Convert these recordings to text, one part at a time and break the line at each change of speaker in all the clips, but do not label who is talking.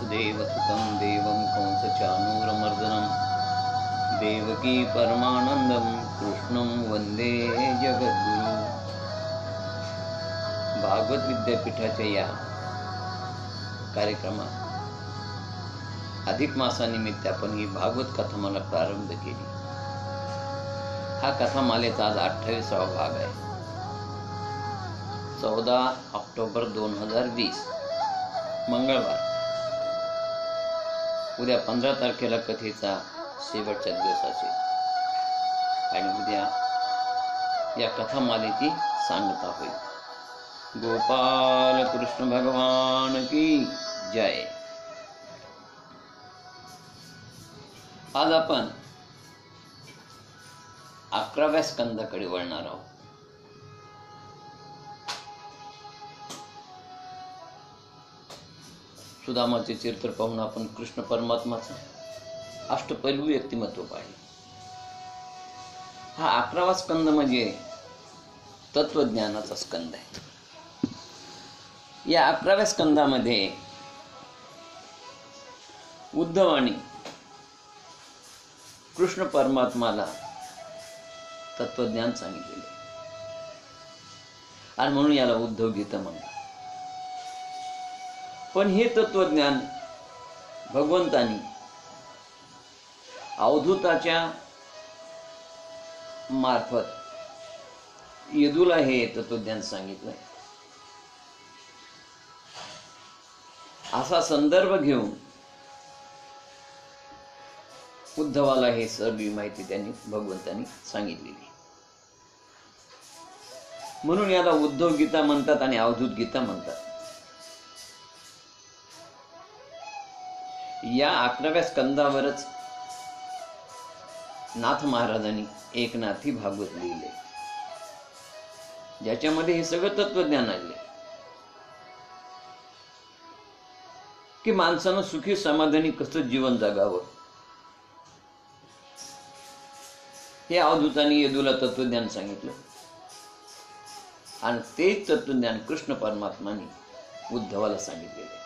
वसुदेवसुतं देवं कंसचानूरमर्दनं देवकी परमानंदं कृष्णं वंदे जगद्गुरु. भागवत विद्यापीठाच्या या कार्यक्रमात अधिक मासानिमित्त आपण ही भागवत कथामाला प्रारंभ केली. हा कथामालेचा आज 28वा भाग आहे. 14 ऑक्टोबर 2020 मंगळवार. उद्या 15 तारखेला कथेचा शेवटचा दिवस असेल आणि उद्या या कथामालेची सांगता होईल. गोपाल कृष्ण भगवान की जय. आज आपण 11व्या स्कंदाकडे वळणार आहोत. सुदामाचे चरित्र पाहून आपण कृष्ण परमात्माचं अष्टपैलू व्यक्तिमत्व पाहिले. हा 11वा स्कंद म्हणजे तत्वज्ञानाचा स्कंद आहे. या 11व्या स्कंदामध्ये उद्धवाने कृष्ण परमात्माला तत्वज्ञान सांगितलेले आणि म्हणून याला उद्धव गीता म्हणतात. पण हे तत्वज्ञान भगवंतानी अवधूताच्या मार्फत यदूला हे तत्वज्ञान सांगितलंय. असा संदर्भ घेऊन उद्धवाला हे सर्व माहिती त्यांनी भगवंतानी सांगितलेली. म्हणून याला उद्धव गीता म्हणतात आणि अवधूत गीता म्हणतात. या 11व्या स्कंदावरच नाथ महाराजांनी एकनाथी भागवत लिहिले, ज्याच्यामध्ये हे सगळं तत्वज्ञान आले की माणसानं सुखी समाधानी कसं जीवन जगावं. हे अवधूतांनी यदूला तत्वज्ञान सांगितलं आणि तेच तत्वज्ञान कृष्ण परमात्माने उद्धवाला सांगितलेले.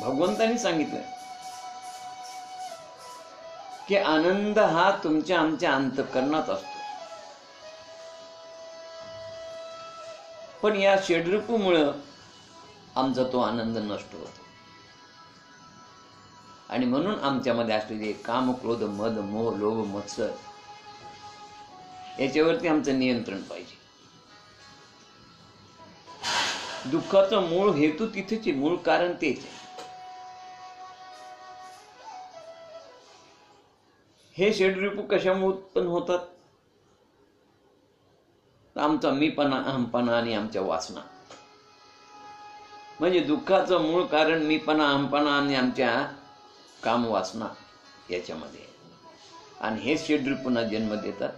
भगवंतांनी सांगितलं की आनंद हा तुमच्या आमच्या अंतःकरणात असतो, पण या षड्रिपूमुळं आमचा तो आनंद नष्ट होतो आणि म्हणून आमच्यामध्ये असलेले काम, क्रोध, मद, मोह, लोभ, मत्सर याच्यावरती आमचं नियंत्रण पाहिजे. दुःखाचं मूळ हेतू तिथेच आहे, मूळ कारण तेच आहे. हे षड्रिपू कशामुळे उत्पन्न होतात? आमचा मीपणा, अहमपणा आणि आमच्या वासना. म्हणजे दुःखाचं मूळ कारण मीपणा, अहमपणा आणि आमच्या कामवासना याच्यामध्ये. आणि हे षड्रिपूंना जन्म देतात,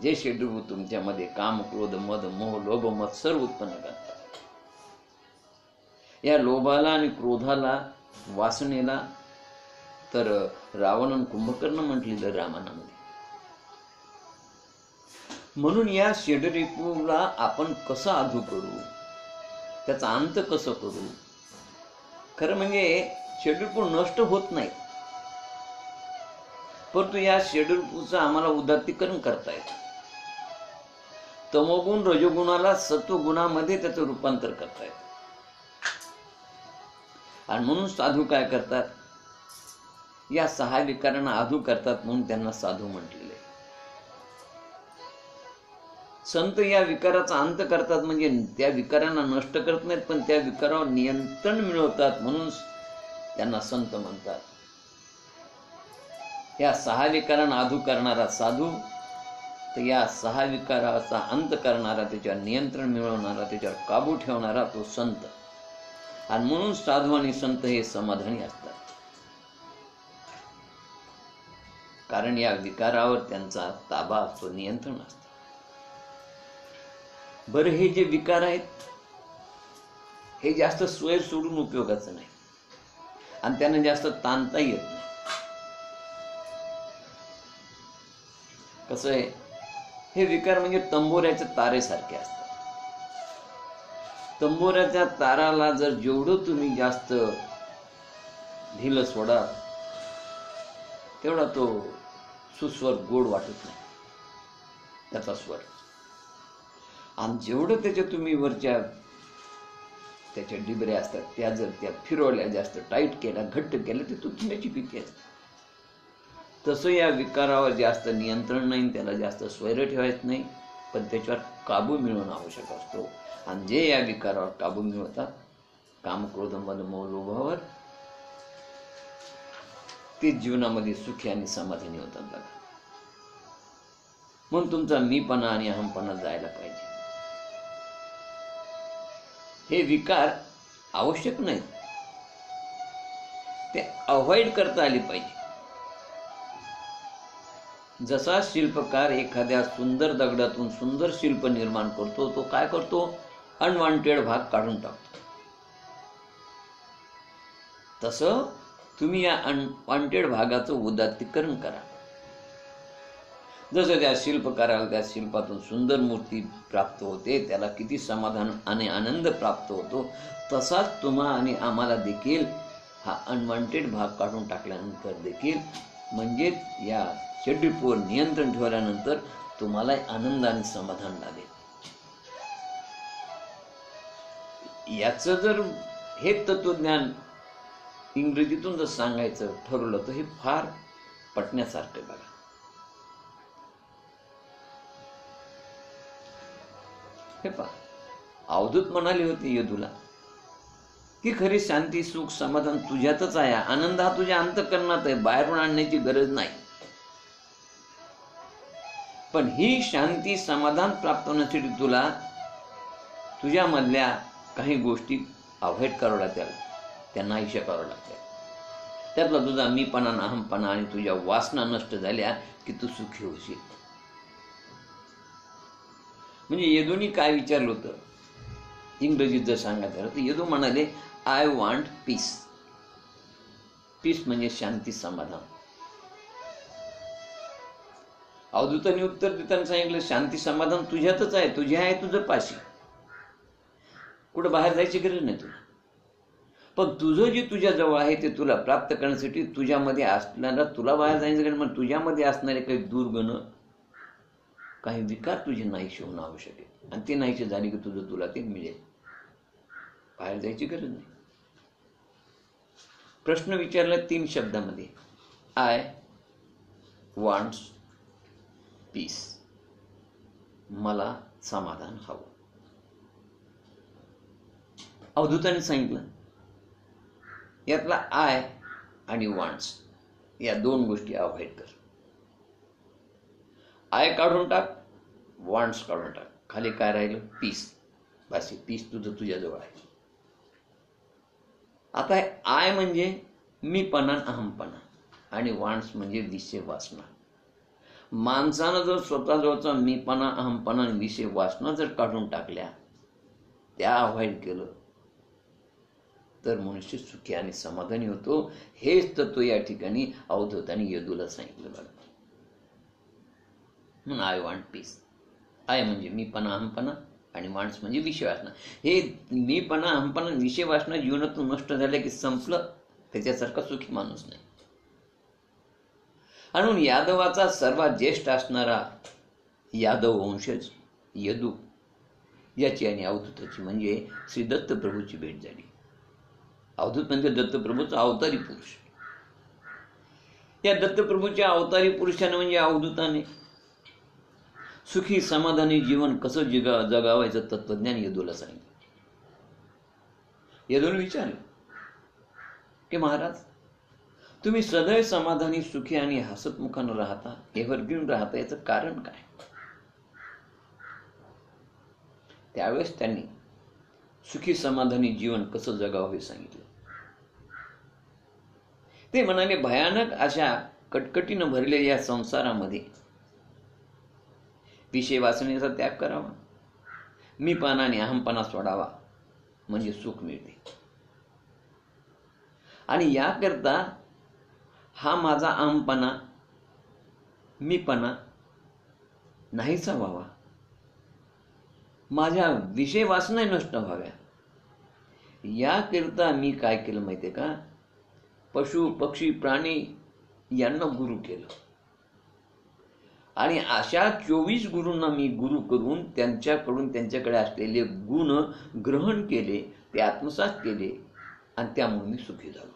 जे षड्रिपू तुमच्यामध्ये काम, क्रोध, मद, मोह, लोभ, मत्सर उत्पन्न करतात. या लोभाला आणि क्रोधाला, वासनेला तर रावण कुंभकर्ण म्हटलेलं रामायणामध्ये. म्हणून या षड्रिपूला आपण कसं आधू करू, त्याचा अंत कसं करू. खरं म्हणजे षड्रिपू नष्ट होत नाही, परंतु या षड्रिपूचं आम्हाला उदात्तीकरण करता येतं. तमोगुण रजोगुणाला सत्वगुणामध्ये त्याचं रूपांतर करता येतं. आणि म्हणून साधू काय करतात, या 6 विकारांना आधू करतात, म्हणून त्यांना साधू म्हटलेले. संत या विकाराचा अंत करतात, म्हणजे त्या विकारांना नष्ट करत नाहीत, पण त्या विकारावर नियंत्रण मिळवतात, म्हणून त्यांना संत म्हणतात. या 6 विकारांना आधू करणारा साधू, तर या 6 विकाराचा अंत करणारा, त्याच्यावर नियंत्रण मिळवणारा, त्याच्यावर काबू ठेवणारा तो संत. आणि म्हणून साधू आणि संत हे समाधानी असतात, कारण या विकारावर त्यांचा ताबा असतो, नियंत्रण असतं. बरं, हे जे विकार आहेत हे जास्त स्वय सोडून उपयोगाचं नाही आणि त्यांना जास्त ताणता येत नाही. कसं आहे, हे विकार म्हणजे तंबोऱ्याच्या तारेसारखे असतात. तंबोऱ्याच्या ताराला जर जेवढं तुम्ही जास्त ढिलं सोडा तेवढा तो सुस्वर गोड वाटत नाही त्याचा स्वर. आणि जेवढं त्याच्या तुम्ही वरच्या त्याच्या डिबऱ्या असतात त्या जर त्या फिरवल्या, जास्त टाईट केल्या, घट्ट केल्या, ते तुटण्याची भीती असते. तसं या विकारावर जास्त नियंत्रण नाही, त्याला जास्त स्वैर ठेवायचं नाही, पण त्याच्यावर काबू मिळवणं आवश्यक असतो. आणि जे या विकारावर काबू मिळवतात, काम, क्रोध, मद, मोह, लोभावर, ते जीवनामध्ये सुखी आणि समाधानी होतात बघा. म्हणून तुमचा मीपणा आणि अहमपणा जायला पाहिजे. हे विकार आवश्यक नाहीत, ते अवॉइड करता आले पाहिजे. जसा शिल्पकार एखाद्या सुंदर दगडातून सुंदर शिल्प निर्माण करतो, तो काय करतो? अनवॉन्टेड भाग काढून टाकतो. तसं तुम्ही या अनवॉन्टेड भागाचं उदात्तीकरण करा. जसं त्या शिल्पकाराला त्या शिल्पातून सुंदर मूर्ती प्राप्त होते, त्याला किती समाधान आणि आनंद प्राप्त होतो, तसाच तुम्हा आणि आम्हाला देखील हा अनवॉन्टेड भाग काढून टाकल्यानंतर देखील, म्हणजेच या षड्रिपूवर नियंत्रण ठेवल्यानंतर तुम्हाला आनंद आणि समाधान लाभेल. याचं जर हे तत्वज्ञान इंग्रजीतून जर सांगायचं ठरवलं तर हे फार पटण्यासारखं बघा. हे पहा, अवधूत म्हणाले होते यदूला की खरी शांती, सुख, समाधान तुझ्यातच आहे. आनंद हा तुझ्या अंतःकरणात आहे, बाहेरून आणण्याची गरज नाही. पण ही शांती, समाधान प्राप्त होण्यासाठी तुला तुझ्यामधल्या काही गोष्टी अवॉइड कराव्या लागतात, त्या नाहीशा कराव्या लागतात. त्यातला तुझा मीपणा, अहमपणा आणि तुझ्या वासना नष्ट झाल्या की तू सुखी होशील. म्हणजे यदूनी काय विचारलं होतं इंग्रजीत जर सांगायचं झालं तर यदू म्हणाले, आय वॉन्ट पीस. पीस म्हणजे शांती, समाधान. अवधूतांनी उत्तर देताना सांगितलं, शांती समाधान तुझ्यातच आहे, तुझे आहे तुझं पाशी, कुठं बाहेर जायची गरज नाही तुला. पण तुझं जे तुझ्या जवळ आहे ते तुला प्राप्त करण्यासाठी तुझ्यामध्ये असणारा, तुला बाहेर जायचं गरज, मग तुझ्यामध्ये असणारे काही दुर्गुण, काही विकार तुझे नाहीसे होणं आवश्यक आहे. आणि ते नाहीसे झाले की तुझं तुला ते मिळेल, बाहेर जायची गरज नाही. प्रश्न विचारला 3 शब्दामध्ये, आय वॉन्ट्स पीस, मला समाधान हवं. अवधूताने सांगितलं यातला आय आणि वॉन्ट्स या 2 गोष्टी अवॉइड कर. आय काढून टाक, वॉन्ट्स काढून टाक, खाली काय राहिलं? पीस. बस, पीस तुझं तुझ्याजवळ आहे. आता हे आय म्हणजे मीपणा, अहमपणा, आणि वॉन्ट्स म्हणजे विषय वासना. माणसानं जर स्वतःजवळचा मीपणा, अहमपणा आणि विषय वासना जर काढून टाकल्या, त्या अवॉइड केलं, तर मनुष्य सुखी आणि समाधानी होतो. हेच तत्व या ठिकाणी अवधूतांनी यदूला सांगितलं बघा. म्हणून आय वॉन्ट पीस. आय म्हणजे मीपणा, अहमपणा, आणि वॉन्ट्स म्हणजे विषय वासना. हे मीपणा, अहमपणा, विषय वासना जीवनातून नष्ट झाल्या की संपलं, त्याच्यासारखा सुखी माणूस नाही. म्हणून यादवाचा सर्वात ज्येष्ठ असणारा यादव वंशज यदू याची आणि अवधूताची म्हणजे श्री दत्तप्रभूची भेट झाली. अवधूत म्हणजे दत्तप्रभूचा अवतारी पुरुष. या दत्तप्रभूच्या अवतारी पुरुषाने म्हणजे अवधूताने सुखी समाधानी जीवन कसं जगावायचं तत्वज्ञान यदूला सांगितलं. यदूने विचारलं की महाराज, तुम्ही सदैव समाधानी, सुखी आणि हसतमुखानं राहता, एव्हरग्रीन राहता, याचं कारण काय? त्यावेळेस त्यांनी सुखी समाधानी जीवन कसं जगावं हे सांगितलं. ते म्हणाले, भयानक अशा कटकटीनं भरलेल्या या संसारामध्ये विषय वासनेचा त्याग करावा, मीपणा आणि अहमपणा सोडावा, म्हणजे सुख मिळते. आणि याकरता हा माझा अहमपणा, मीपणा नाहीसा व्हावा, माझ्या विषय वासना नष्ट व्हाव्या, याकरिता मी काय केलं माहितीये का, पशु पक्षी प्राणी यांना गुरु केलं आणि अशा 24 गुरूंना मी गुरु करून त्यांच्याकडून त्यांच्याकडे असलेले गुण ग्रहण केले, ते आत्मसात केले आणि त्यामुळे मी सुखी झालो.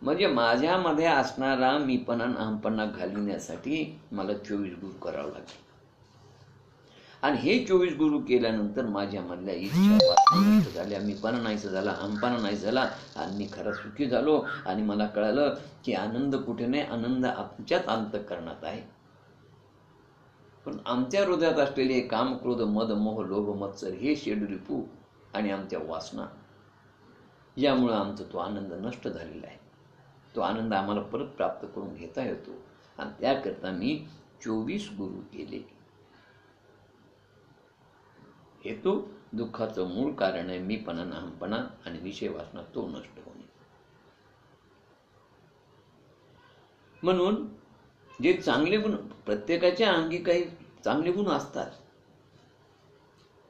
म्हणजे माझ्यामध्ये असणारा मीपणा अहमपणा घालविण्यासाठी मला 24 गुरु करावं लागले आणि हे 24 गुरु केल्यानंतर माझ्यामधल्या इच्छा वासना झाल्या, मीपणा नाहीसा झाला, अहमपणा नाही झाला आणि मी खरा सुखी झालो. आणि मला कळालं की आनंद कुठे नाही, आनंद आमच्याच अंतःकरणात आहे. पण आमच्या हृदयात असलेले काम क्रोध मद मोह लोभ मत्सर हे षड्रिपू आणि आमच्या वासना यामुळे आमचा तो आनंद नष्ट झालेला आहे. तो आनंद आम्हाला परत प्राप्त करून घेता येतो आणि त्याकरता मी 24 गुरु केले. हे तो दुःखाचं मूळ कारण आहे, मीपणा अहमपणा आणि विषय वासना तो नष्ट होणे. म्हणून जे चांगले गुण, प्रत्येकाच्या अंगी काही चांगले गुण असतात,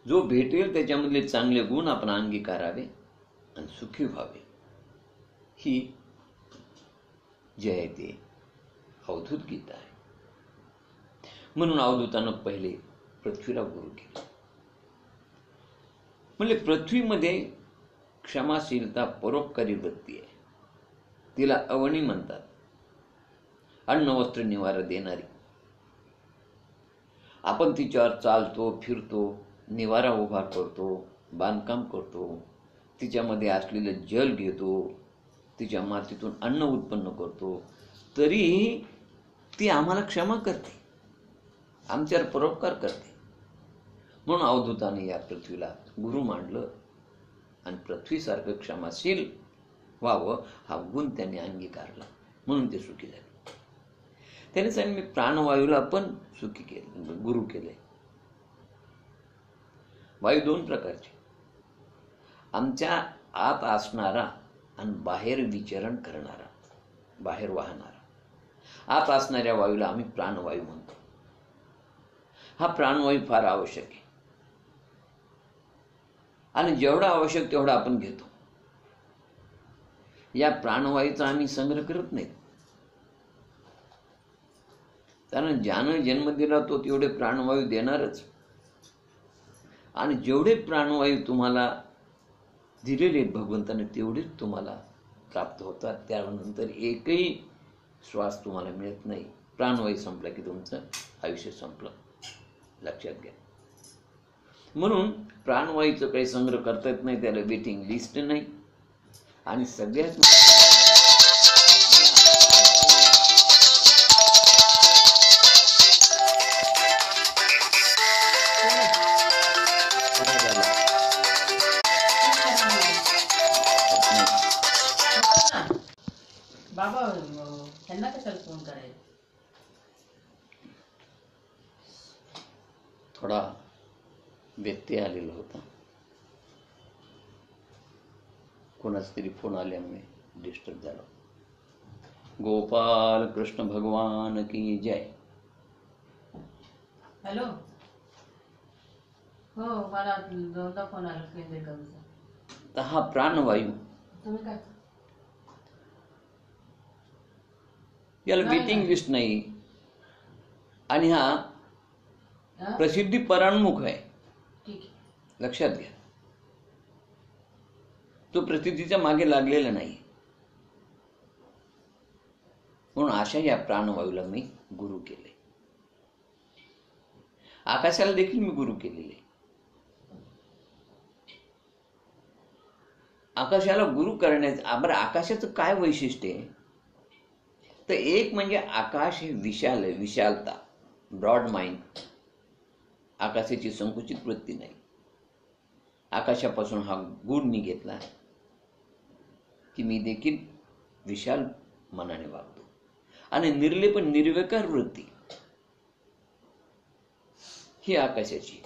जो भेटेल त्याच्यामधले चांगले गुण आपण अंगीकारावे आणि सुखी व्हावे. ही जे आहे ते अवधूत गीता आहे. म्हणून अवधूतानं पहिले पृथ्वीला गुरु केले. म्हणजे पृथ्वीमध्ये क्षमाशीलता परोपकारी वृत्ती आहे, तिला अवनी म्हणतात. अन्न वस्त्र निवारा देणारी. आपण तिच्यावर चालतो फिरतो, निवारा उभा करतो, बांधकाम करतो, तिच्यामध्ये असलेलं जल घेतो, तिच्या मातीतून अन्न उत्पन्न करतो, तरी ती आम्हाला क्षमा करते, आमच्यावर परोपकार करते. म्हणून अवधूताने या पृथ्वीला गुरु मांडलं आणि पृथ्वीसारखं क्षमाशील व्हावं हा गुण त्यांनी अंगीकारला, म्हणून ते सुखी झाले. त्याने सांगितलं मी प्राणवायूला पण सुखी केले, गुरु केले. वायू 2 प्रकारचे, आमच्या आत असणारा आणि बाहेर विचरण करणारा, बाहेर वाहणारा. आत असणाऱ्या वायूला आम्ही प्राणवायू म्हणतो. हा प्राणवायू फार आवश्यक आहे आणि जेवढा आवश्यक तेवढा आपण घेतो. या प्राणवायूचा आम्ही संग्रह करत नाही, कारण ज्यानं जन्म दिला तो तेवढे प्राणवायू देणारच. आणि जेवढे प्राणवायू तुम्हाला दिलेले भगवंताने तेवढेच तुम्हाला प्राप्त होतात. त्यानंतर एकही श्वास तुम्हाला मिळत नाही. प्राणवायू संपला की तुमचं आयुष्य संपलं, लक्षात घ्या. म्हणून प्राणवायूचं काही संग्रह करता येत नाही, त्याला वेटिंग लिस्ट नाही. आणि सगळ्यात
बाबा त्यांना कशाला फोन करायचा,
थोडा व्यत्यय आलेला होता, कोणाचा तरी फोन आल्यामुळे डिस्टर्ब झाला. गोपाल कृष्ण भगवान की जय.
हॅलो. हो, मला 2दा फोन आला केंद्रेकरचा.
तर हा प्राणवायू,
तुम्ही काय
याला वेटिंग लिस्ट नाही आणि हा प्रसिद्धी परांमुख आहे,
ठीक आहे,
लक्षात घ्या. तो प्रसिद्धीच्या मागे लागलेला नाही. म्हणून अशा या प्राणवायूला मी गुरु केले. आकाशाला देखील मी गुरु केलेले. आकाशाला गुरु करण्याचं, बरं आकाशाचं काय वैशिष्ट्य आहे, तर एक म्हणजे आकाश हे विशाल आहे, विशालता, ब्रॉड माइंड. आकाशाची संकुचित वृत्ती नाही. आकाशापासून हा गुण मी घेतला की मी देखील विशाल मनाने वागतो. आणि निर्लेप निर्विकार वृत्ती ही आकाशाची.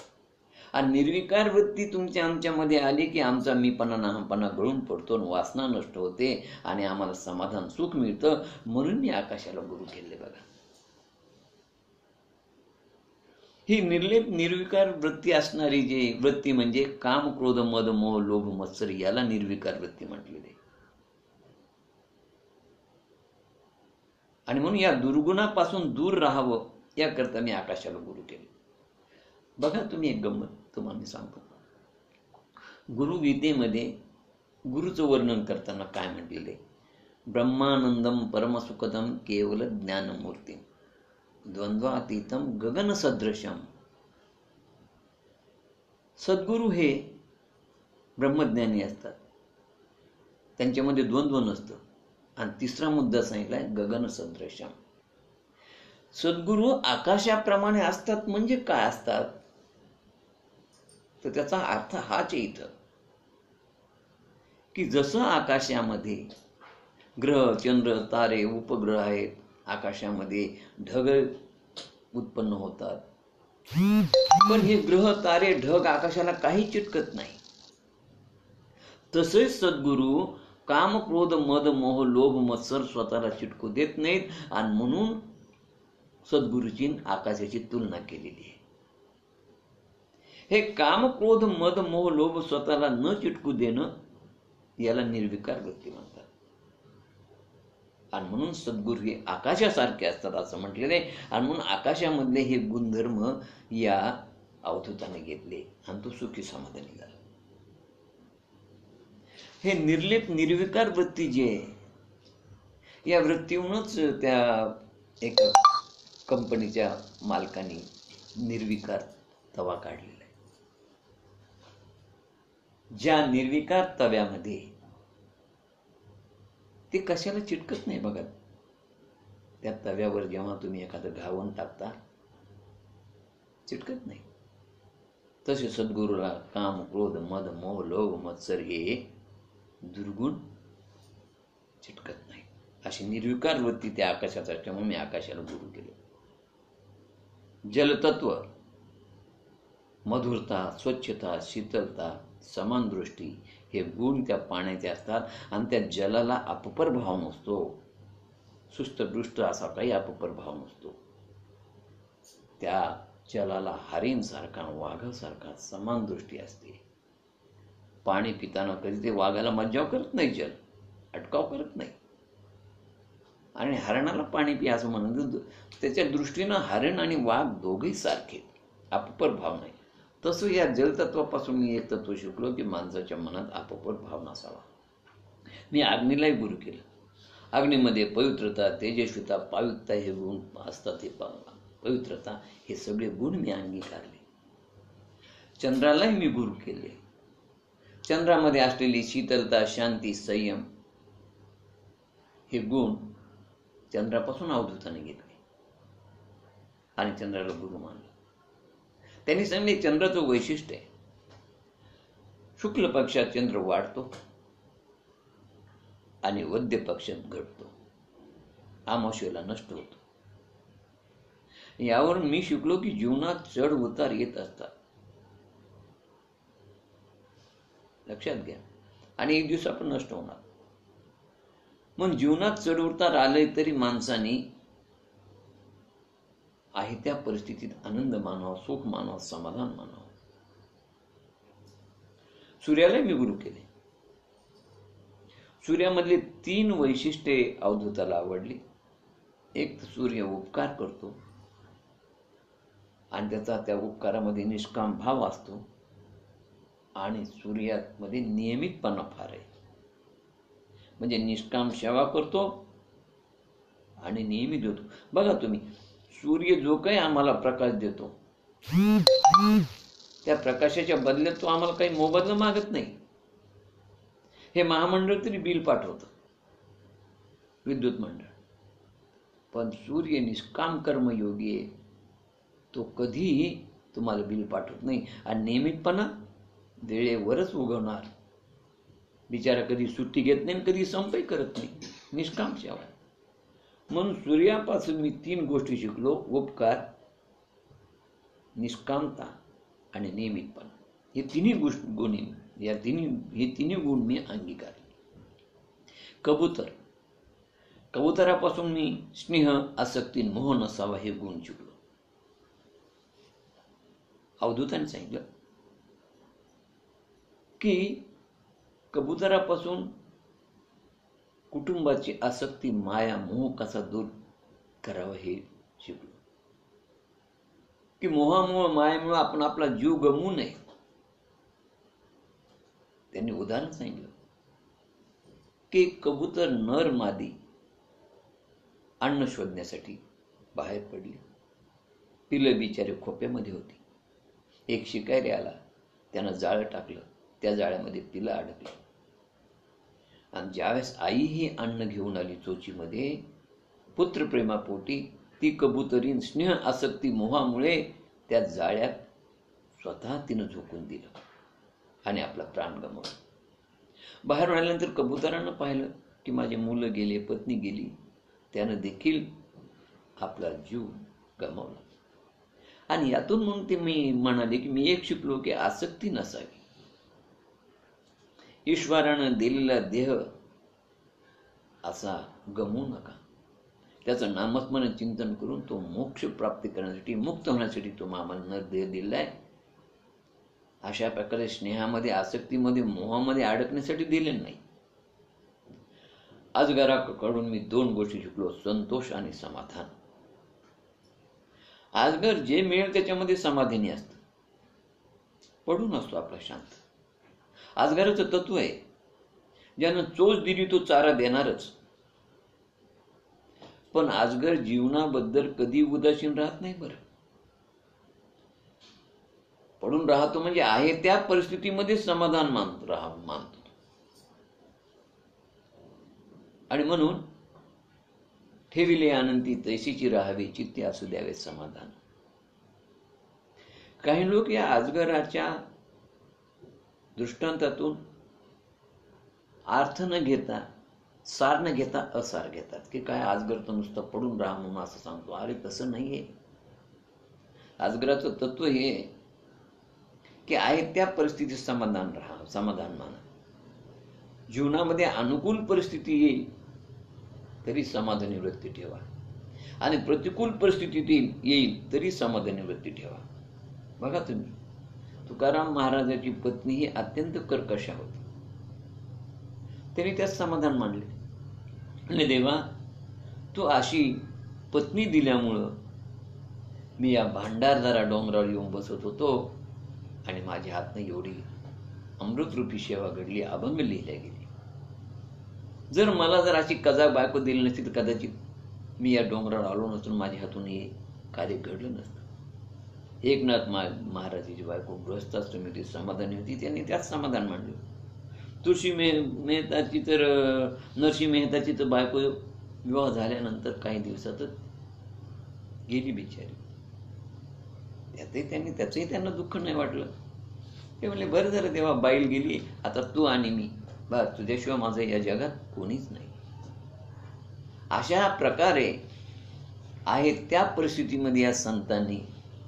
आणि निर्विकार वृत्ती तुमच्या आमच्यामध्ये आली की आमचा मीपणा नाहमपणा गळून पडतो, वासना नष्ट होते आणि आम्हाला समाधान सुख मिळतं. म्हणून मी आकाशाला गुरु केले. बघा, ही निर्लेप निर्विकार वृत्ती असणारी जी वृत्ती म्हणजे काम क्रोध मद मोह लोभ मत्सर, याला निर्विकार वृत्ती म्हटलेली आहे. आणि म्हणून या दुर्गुणापासून दूर राहावं याकरता मी आकाशाला गुरु केले. बघा तुम्ही एक गंमत तुम्हाला मी सांगतो. गुरुगीतेमध्ये गुरुचं वर्णन करताना काय म्हटलेलं आहे? ब्रह्मानंदम परमसुखदम केवल ज्ञानमूर्ती द्वंद्वातीतम गगन सदृशम. सद्गुरु हे ब्रह्मज्ञानी असतात, त्यांच्यामध्ये द्वंद्व नसतं. आणि तिसरा मुद्दा सांगितलाय गगन सदृशम. सद्गुरु आकाशाप्रमाणे असतात म्हणजे काय असतात, तर त्याचा अर्थ हाच आहे इथं की जसं आकाशामध्ये ग्रह चंद्र तारे उपग्रह आहेत, आकाशामध्ये ढग उत्पन्न होतात, पण हे ग्रह तारे ढग आकाशाला काही चिटकत नाही. तसेच सद्गुरु काम क्रोध मद मोह लोभ मत्सर स्वतःला चिटकू देत नाहीत. आणि म्हणून सद्गुरूची आकाशाची तुलना केलेली आहे. हे काम क्रोध मद मोह लोभ स्वतःला न चिटकू देणं याला निर्विकार वृत्ती म्हणतात. आणि म्हणून सद्गुरू हे आकाशासारखे असतात असं म्हटलेलं आहे. आणि म्हणून आकाशामधले हे गुणधर्म या अवधूताने घेतले आणि तो सुखी समाधानी झाला. हे निर्लेप निर्विकार वृत्ती जी आहे, या वृत्तीहूनच त्या एका कंपनीच्या मालकाने निर्विकार तवा काढलेला आहे. ज्या निर्विकार तव्यामध्ये ते कशाला चिटकत नाही बघा. त्या तव्यावर जेव्हा तुम्ही एखादं घावण टाकता चिटकत नाही. तसे सद्गुरूला काम क्रोध मद मोह लोभ मत्सर हे दुर्गुण चिटकत नाही. अशी निर्विकार वृत्ती त्या आकाशात असल्यामुळे मी आकाशाला गुरु केले. जलतत्व, मधुरता, स्वच्छता, शीतलता, समान दृष्टी हे गुण त्या पाण्याचे असतात. आणि त्या जलाला अपपर भाव नसतो, सुस्तदृष्ट असा काही अपपर भाव नसतो. त्या जलाला हरिणसारखा वाघासारखा समान दृष्टी असते. पाणी पिताना कधी ते वाघाला मज्जाव करत नाही, जल अटकाव करत नाही. आणि हरणाला पाणी पिया असं म्हणत, त्याच्या दृष्टीनं हरण आणि वाघ दोघेही सारखे, अपपर भाव नाही. तसं या जलतत्वापासून मी एक तत्व शिकलो की माणसाच्या मनात अपपर भाव नसावा. मी अग्नीलाही गुरु केलं. अग्नीमध्ये पवित्रता, तेजस्विता, पाविकता हे गुण असतात. हे पवित्रता हे सगळे गुण मी अंगीकारले. चंद्रालाही मी गुरु केले. चंद्रामध्ये असलेली शीतलता, शांती, संयम हे गुण चंद्रापासून अवधूताने घेतले आणि चंद्राला गुरु मानले. त्यांनी सांगितले चंद्राचं वैशिष्ट्य आहे, शुक्ल पक्षात चंद्र वाढतो आणि वद्य पक्षात घटतो, अमावस्येला नष्ट होतो. यावरून मी शिकलो की जीवनात चढ उतार येत असतात, लक्षात घ्या. आणि एक दिवस आपण नष्ट होणार. मग जीवनात चढ उतार आले तरी माणसाने आहे त्या परिस्थितीत आनंद मानावा, सुख मानावा, समाधान मानावं. सूर्याला मी गुरु केले. सूर्यामधले 3 वैशिष्ट्ये अवधूताला आवडली. एक, सूर्य उपकार करतो आणि त्याचा त्या उपकारामध्ये निष्काम भाव असतो. आणि सूर्यामध्ये नियमितपणा फार आहे, म्हणजे निष्काम सेवा करतो आणि नियमित होतो. बघा तुम्ही, सूर्य जो काही आम्हाला प्रकाश देतो त्या प्रकाशाच्या बदल्यात तो आम्हाला काही मोबदला मागत नाही. हे महामंडळ तरी बिल पाठवतं, विद्युत मंडळ, पण सूर्य निष्काम कर्मयोगी आहे. तो कधीही तुम्हाला बिल पाठवत नाही आणि नियमितपणा वेळेवरच उगवणार. बिचारा कधी सुट्टी घेत नाही, कधी संपही करत नाही, निष्काम सेवा. म्हणून सूर्यापासून मी 3 गोष्टी शिकलो: उपकार, निष्कामता आणि नियमितपणा. हे तिन्ही गुण हे तिन्ही गुण मी अंगीकारले. कबुतरापासून मी स्नेह, आसक्ती, मोह नसावा हे गुण शिकलो. अवधूताने सांगितलं की कबुतरापासून कुटुंबाची आसक्ती, माया, मोह कसा दूर करावा हे शिकलो. की मोहामुळे, मायामुळे आपण आपला जीव गमवू नये. त्यांनी उदाहरण सांगितलं की कबूतर नर मादी अन्न शोधण्यासाठी बाहेर पडली. पिलं बिचारे खोप्यामध्ये होती. एक शिकारी आला, त्यानं जाळं टाकलं, त्या जाळ्यामध्ये पिलं अडकली. आणि ज्यावेळेस आई ही अन्न घेऊन आली चोचीमध्ये, पुत्रप्रेमापोटी ती कबुतरीन स्नेह आसक्ती मोहामुळे त्या जाळ्यात स्वतः तिनं झोकून दिलं आणि आपला प्राण गमावला. बाहेर आल्यानंतर कबुतरानं पाहिलं की माझे मुलं गेले, पत्नी गेली. त्यानं देखील आपला जीव गमावला. आणि यातून मग ते मी म्हणाले की मी एक शिकलो की आसक्ती नसावी. ईश्वरानं दिलेला देह असा गमवू नका. त्याचं नामस्मरण चिंतन करून तो मोक्ष प्राप्ती करण्यासाठी, मुक्त होण्यासाठी तो आम्हाला देह दिलाय. अशा प्रकारे स्नेहामध्ये, आसक्तीमध्ये, मोहामध्ये अडकण्यासाठी दिले नाही. अजगराकडून मी 2 गोष्टी शिकलो, संतोष आणि समाधान. अजगर जे मिळेल त्याच्यामध्ये समाधानी असतं, पडून असतो आपला शांत. अजगराचं तत्व आहे, ज्यानं चोच दिली तो चारा देणारच. पण अजगर जीवनाबद्दल कधी उदासीन राहत नाही. बरं, पडून राहतो म्हणजे आहे त्या परिस्थितीमध्ये समाधान मानतो. आणि म्हणून ठेविले आनंदी तैसीची राहावी, चित्ते असू द्यावे समाधान. काही लोक या अजगराच्या दृष्टांतातून अर्थ न घेता, सार न घेता असार घेतात की काय अजगर तर नुसतं पडून राहा म्हणून असं सांगतो. अरे तसं नाहीये. अजगराचं तत्व हे की आहे त्या परिस्थितीत समाधान माना. जीवनामध्ये अनुकूल परिस्थिती येईल तरी समाधानी वृत्ती ठेवा, आणि प्रतिकूल परिस्थितीत येईल तरी समाधानी वृत्ती ठेवा. बघा तुम्ही, तुकाराम महाराजाची पत्नी ही अत्यंत कर्कश होती. त्यांनी त्यात समाधान मानले. आणि देवा, तू अशी पत्नी दिल्यामुळं मी या भांडारदारा डोंगरावर येऊन बसत होतो आणि माझ्या हातनं एवढी अमृतरूपी सेवा घडली, अभंग लिहिल्या गेली. जर मला अशी बायको दिली नसती तर कदाचित मी या डोंगरावर आलो नसतो, माझ्या हातून हे कार्य घडलं नसतं. एकनाथ महाराजाची बायको गृहस्थाश्रमी होती, समाधानी होती, त्यांनी त्यात समाधान मांडलं. तुळशी मेहताची तर, नरसिंह मेहताची तर बायको विवाह झाल्यानंतर काही दिवसातच गेली बिचारी. त्याचंही त्यांना दुःख नाही वाटलं. ते म्हणले, बरं झालं तेव्हा बाईल गेली, आता तू आणि मी, बस तुझ्याशिवाय माझं या जगात कोणीच नाही. अशा प्रकारे आहे त्या परिस्थितीमध्ये या संतांनी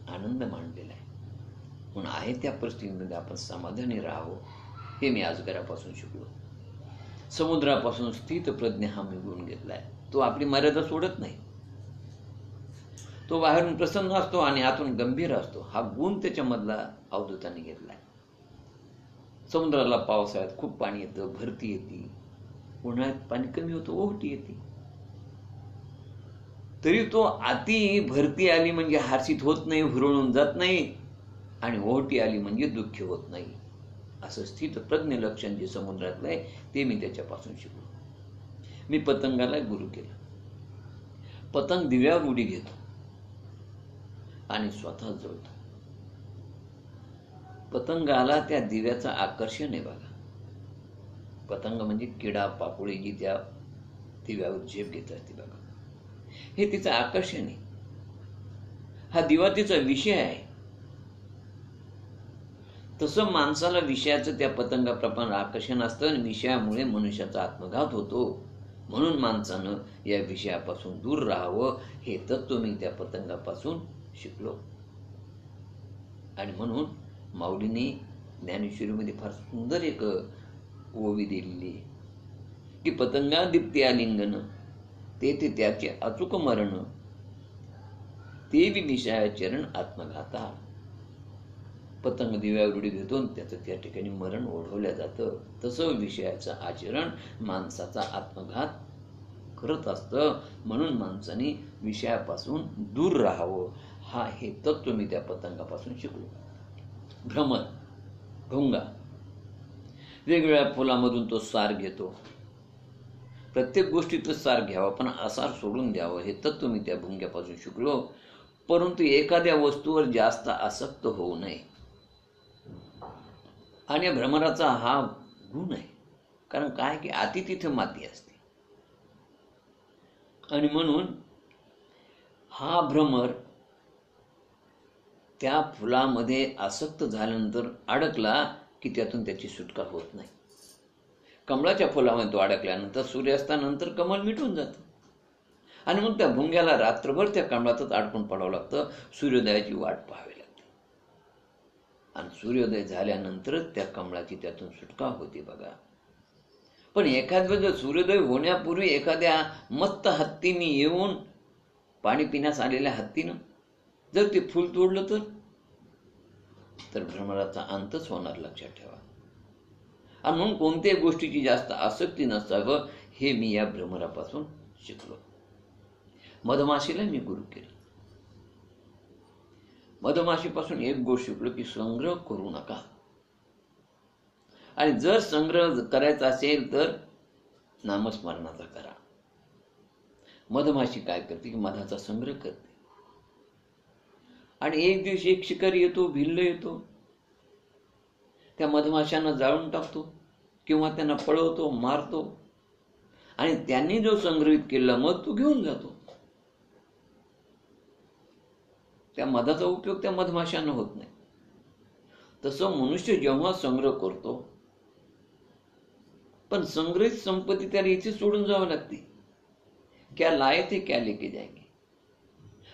आनंद मांडलेला आहे. म्हणून आहे त्या परिस्थितीमध्ये आपण समाधानी राहावं, हे मी अजगरापासून शिकलो. समुद्रापासून स्थित प्रज्ञा हा मी गुण घेतलाय. तो आपली मर्यादा सोडत नाही. तो बाहेरून प्रसन्न असतो आणि आतून गंभीर असतो. हा गुण त्याच्यामधला अवधूतांनी घेतलाय. समुद्राला पावसाळ्यात खूप पाणी येतं, भरती येते. उन्हाळ्यात पाणी कमी होतं, ओहटी येते. तरी तो अति भरती आली म्हणजे हर्षित होत नाही, हुरळून जात नाही, आणि ओहटी आली म्हणजे दुःखी होत नाही. असं स्थित प्रज्ञ लक्षण जे समुद्रातलं आहे ते मी त्याच्यापासून शिकलो. मी पतंगाला गुरु केलं. पतंग दिव्यावर उडी घेतो आणि स्वतः जळतो. पतंगाला त्या दिव्याचं आकर्षण आहे. बघा, पतंग म्हणजे किडा पापुळी जी त्या दिव्यावर झेप घेत असते बघा, हे तिचं आकर्षण आहे. हा दिवा तिचा विषय आहे. तसं माणसाला विषयाचं त्या पतंगाप्रमाणे आकर्षण असतं आणि विषयामुळे मनुष्याचा आत्मघात होतो. म्हणून माणसानं या विषयापासून दूर राहावं, हे तत्व मी त्या पतंगापासून शिकलो. आणि म्हणून माऊलीने ज्ञानेश्वरीमध्ये फार सुंदर एक ओवी दिलेली की पतंगा दीप्ती आलिंगन, तेथे त्याचे अचूक मरण, ते विषया चरण आत्मघाता. पतंग दिव्यावर उडी घेतो आणि त्याचं त्या ठिकाणी मरण ओढवलं जातं. तसं विषयाचं आचरण माणसाचा आत्मघात करत असतं. म्हणून माणसाने विषयापासून दूर राहावं. हे तत्व मी त्या पतंगापासून शिकलो. भ्रमर, भुंगा, वेगवेगळ्या फुलामधून तो सार घेतो. प्रत्येक गोष्टीतलं सार घ्यावं, पण आसार सोडून द्यावं, हे तत्व मी त्या भुंग्यापासून शिकलो. परंतु एखाद्या वस्तूवर जास्त आसक्त होऊ नये. आणि भ्रमराचा हा गुण आहे. कारण काय की अति तिथे माती असते. आणि म्हणून हा भ्रमर त्या फुलामध्ये आसक्त झाल्यानंतर अडकला की त्यातून त्याची सुटका होत नाही. कमळाच्या फुलामध्ये तो अडकल्यानंतर सूर्यास्तानंतर कमळ मिटून जातं. आणि मग त्या भुंग्याला रात्रभर त्या कमळातच अडकून पडावं लागतं. सूर्योदयाची वाट पाहावी लागते. आणि सूर्योदय झाल्यानंतरच त्या कमळाची त्यातून सुटका होते बघा. पण एखाद्या जर सूर्योदय होण्यापूर्वी एखाद्या मस्त हत्तीने येऊन, पाणी पिण्यास आलेल्या हत्तीनं जर ते फूल तोडलं तर भ्रमराचा अंतच होणार, लक्षात ठेवा. आणि म्हणून कोणत्याही गोष्टीची जास्त आसक्ती नसावं, हे मी या भ्रमरापासून शिकलो. मधमाशीला मी गुरु केलं. मधमाशीपासून एक गोष्ट शिकलो की संग्रह करू नका. आणि जर संग्रह करायचा असेल तर नामस्मरणाचा करा. मधमाशी काय करते की मधाचा संग्रह करते. आणि एक दिवशी एक शिकारी येतो, भिल्ल येतो, त्या मधमाशांना जाळून टाकतो किंवा त्यांना पळवतो, मारतो. आणि त्यांनी जो संग्रहित केलेला मध तो घेऊन जातो. त्या मधाचा उपयोग त्या मधमाशांना होत नाही. तसं मनुष्य जेव्हा संग्रह करतो, पण संग्रहित संपत्ती त्याला इथे सोडून जावं लागते. क्या लाये थे क्या लेके जाएंगे.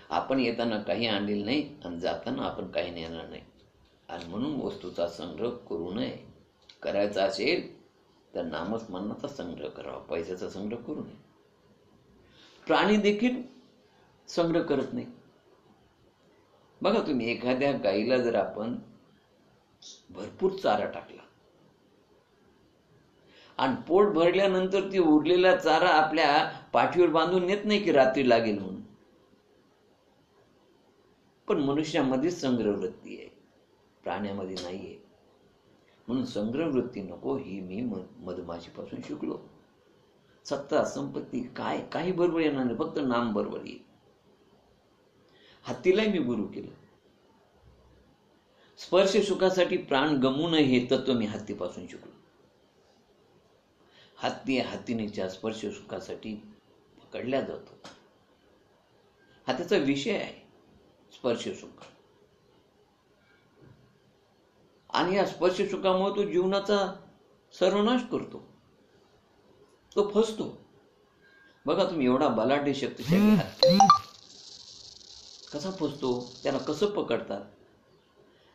आपण येताना काही आणलेलं नाही आणि जाताना आपण काही नेणार नाही. आणि म्हणून वस्तूचा संग्रह करू नये. करायचा असेल तर नामस्मरणाचा संग्रह करावा, पैशाचा संग्रह करू नये. प्राणी देखील संग्रह करत नाही. बघा तुम्ही, एखाद्या गाईला जर आपण भरपूर चारा टाकला आणि पोट भरल्यानंतर ती उरलेला चारा आपल्या पाठीवर बांधून नेत नाही की रात्री लागेल म्हणून. पण मनुष्यामध्येच संग्रह वृत्ती आहे, प्राण्यामध्ये नाहीये. म्हणून संग्रह वृत्ती नको, ही मी मधमाशीपासून शिकलो. सत्ता संपत्ती काय काही बरोबर येणार नाही, फक्त नाम बरोबर येईल. हत्तीलाही मी गुरु केलं. स्पर्श सुखासाठी प्राण गमू नये, हे तत्व मी हत्तीपासून शिकलो. हत्तीनेच्या स्पर्श सुखासाठी पकडल्या जातो. हा त्याचा विषय आहे, स्पर्श सुख. आणि या स्पर्श सुखामुळे तो जीवनाचा सर्वनाश करतो, तो फसतो. बघा तुम्ही, एवढा बलाढ्य शक्तिशाली हत्ती कसा फसतो, त्याला कसं पकडतात.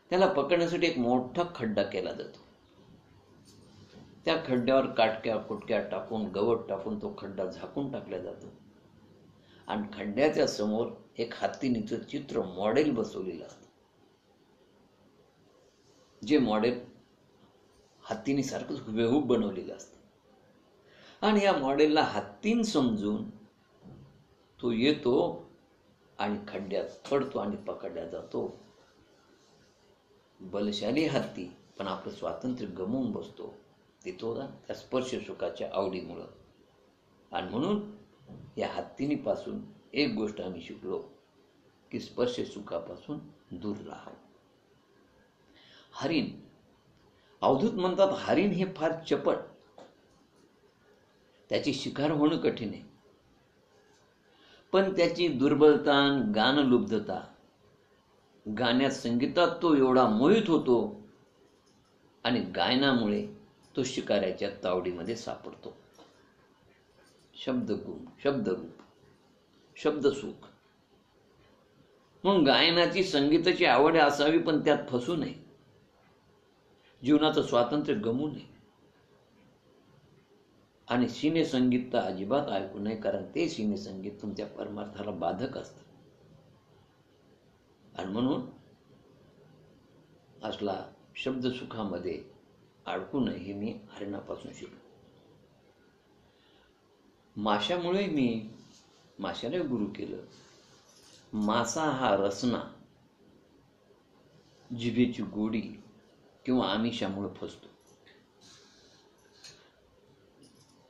त्याला पकडण्यासाठी एक मोठा खड्डा केला जातो. त्या खड्ड्यावर काटक्या कुटक्या टाकून, गवत टाकून तो खड्डा झाकून टाकला जातो. आणि खड्ड्याच्या समोर एक हत्तीनीचं चित्र, मॉडेल बसवलेलं असतं. जे मॉडेल हत्तीनी सारखंच हुबेहूब बनवलेलं असतं. आणि या मॉडेलला हत्तीन समजून तो येतो आणि खड्ड्यात पडतो आणि पकडला जातो. बलशाली हत्ती, पण आपलं स्वातंत्र्य गमावून बसतो. तो त्या स्पर्श सुखाच्या आवडीमुळं. आणि म्हणून या हत्तीनीपासून एक गोष्ट आम्ही शिकलो की स्पर्श सुखापासून दूर राहावं. हरिण, अवधूत म्हणतात हरिण हे फार चपळ, त्याची शिकार होणं कठीण आहे. पण त्याची दुर्बलता, गानलुब्धता, गाण्यात संगीतात तो एवढा मोहित होतो आणि गायनामुळे तो शिकाऱ्याच्या तावडीमध्ये सापडतो. शब्दगुण, शब्दरूप, शब्दसुख. म्हणून गायनाची, संगीताची आवड असावी, पण त्यात फसू नये. जीवनाचं स्वातंत्र्य गमू नये. आणि सिनेसंगीत तर अजिबात ऐकू नये, कारण ते सिनेसंगीत तुमच्या परमार्थाला बाधक असतं. आणि म्हणून असला शब्दसुखामध्ये अडकू नये हे मी हरिणापासून शिकलो. माशामुळे मी माशाने गुरु केलं. मासा हा रसना, जिभेची गोडी किंवा आमिषामुळे फसतो,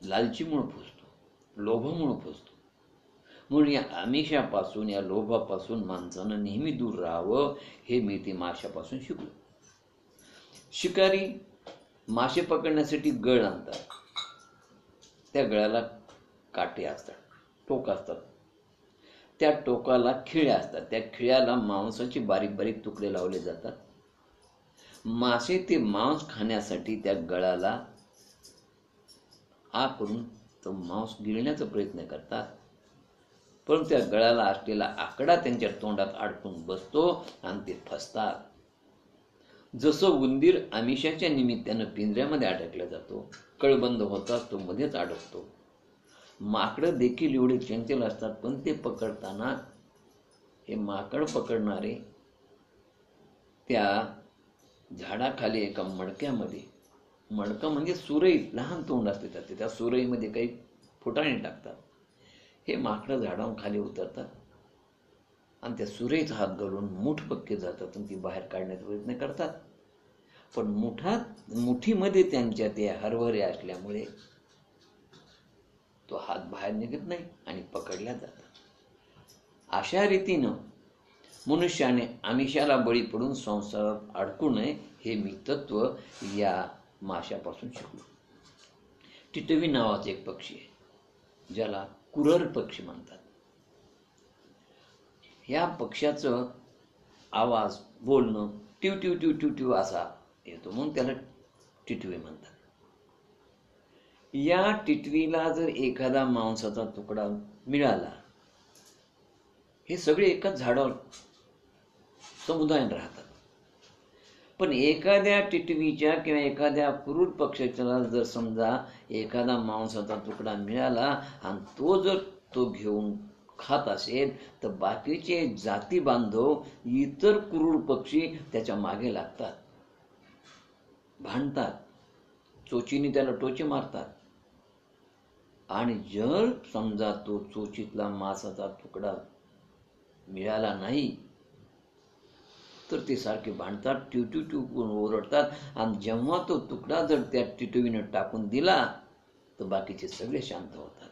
लालचीमुळे फसतो, लोभामुळे फसतो. म्हणून या आमिषापासून, या लोभापासून माणसानं नेहमी दूर राहावं हे मी ते माशापासून शिकलो. शिकारी मासे पकडण्यासाठी गळ आणतात. त्या गळाला काटे असतात, टोक असतात. त्या टोकाला खिळ्या असतात. त्या खिळ्याला मांसाचे बारीक बारीक तुकडे लावले जातात. मासे ते मांस खाण्यासाठी त्या गळाला आ करून तो मांस गिळण्याचा प्रयत्न करतात. पण त्या गळाला असलेला आकडा त्यांच्या तोंडात अडकून बसतो आणि ते फसतात. जसं उंदीर आमिषाच्या निमित्तानं पिंजऱ्यामध्ये अडकला जातो, कळबंद होतात तो मध्येच अडकतो. माकडं देखील एवढे चंचल असतात, पण ते पकडताना हे माकड पकडणारे त्या झाडाखाली एका मडक्यामध्ये, मडकं म्हणजे सुरई, लहान तोंड असते त्याचे, त्या सुरईमध्ये काही फुटाणे टाकतात. हे माकडं झाडावरून खाली उतरतात आणि त्या सुरईचा हात घालून मूठ पक्के जातात आणि ती बाहेर काढण्याचा प्रयत्न करतात. पण मुठीमध्ये त्यांच्या ते हरभरे असल्यामुळे तो हात बाहेर निघत नाही आणि पकडल्या जातात. अशा रीतीनं मनुष्याने आमिषाला बळी पडून संसारात अडकू नये हे मी तत्व या माशापासून शिकलो. टिटवी नावाचा एक पक्षी आहे, ज्याला कुरर पक्षी म्हणतात. या पक्ष्याचं आवाज, बोलणं टिव टिव टिव टिव टिव असा येतो, म्हणून त्याला टिटवी म्हणतात. या टिटवीला जर एखादा मांसाचा तुकडा मिळाला, हे सगळे एकाच झाडावर समुदायाने राहतात, पण एखाद्या टिटवीच्या किंवा एखाद्या कुरूर पक्ष्याला जर समजा एखादा मांसाचा तुकडा मिळाला आणि तो जर तो घेऊन खात असेल, तर बाकीचे जाती बांधव, इतर कुरूर पक्षी त्याच्या मागे लागतात, भांडतात, चोचीने त्याला टोचे मारतात. आणि जर समजा तो चोचीतला मांसाचा तुकडा मिळाला नाही, तर ते सारखे भांडतात, टिव टिव टिव करून ओरडतात. आणि जेव्हा तो तुकडा जर त्या टिटवीनं टाकून दिला, तर बाकीचे सगळे शांत होतात.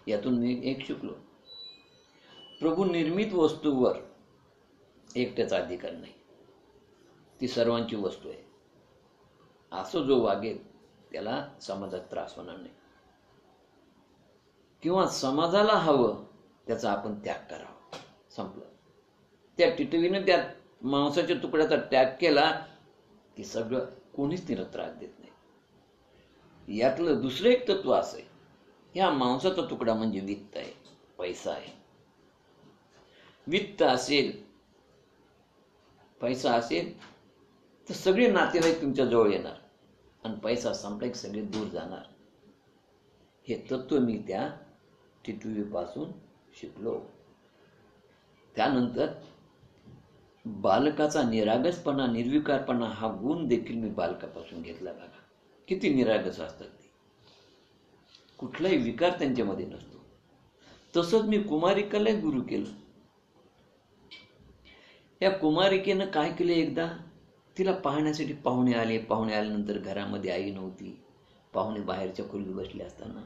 यातून मी एक शिकलो, प्रभू निर्मित वस्तूवर एकट्याचा अधिकार नाही, ती सर्वांची वस्तू आहे. असं जो वागेल त्याला समाजात त्रास होणार नाही, किंवा समाजाला हवं त्याचा आपण त्याग करावा, संपलं. त्या टिटवीनं त्या मांसाच्या तुकड्याचा त्याग केला की सगळं कोणीच तिला त्रास देत नाही. यातलं दुसरं एक तत्व असं आहे, ह्या मांसाचा तुकडा म्हणजे वित्त आहे, पैसा आहे. वित्त असेल, पैसा असेल, तर सगळे नातेवाईक तुमच्या जवळ येणार आणि पैसा संपला की सगळे दूर जाणार. हे तत्व मी त्या टिटवीपासून शिकलो. त्यानंतर बालकाचा निरागसपणा, निर्विकारपणा हा गुण देखील मी बालकापासून घेतला. बघा किती निरागस असतात ते, कुठलाही विकार त्यांच्यामध्ये नसतो. तसंच मी कुमारिकाला गुरु केलं. या कुमारिकेनं काय केलं, एकदा तिला पाहण्यासाठी पाहुणे आले. पाहुणे आल्यानंतर घरामध्ये आई नव्हती, पाहुणे बाहेरच्या खोलीत बसले असताना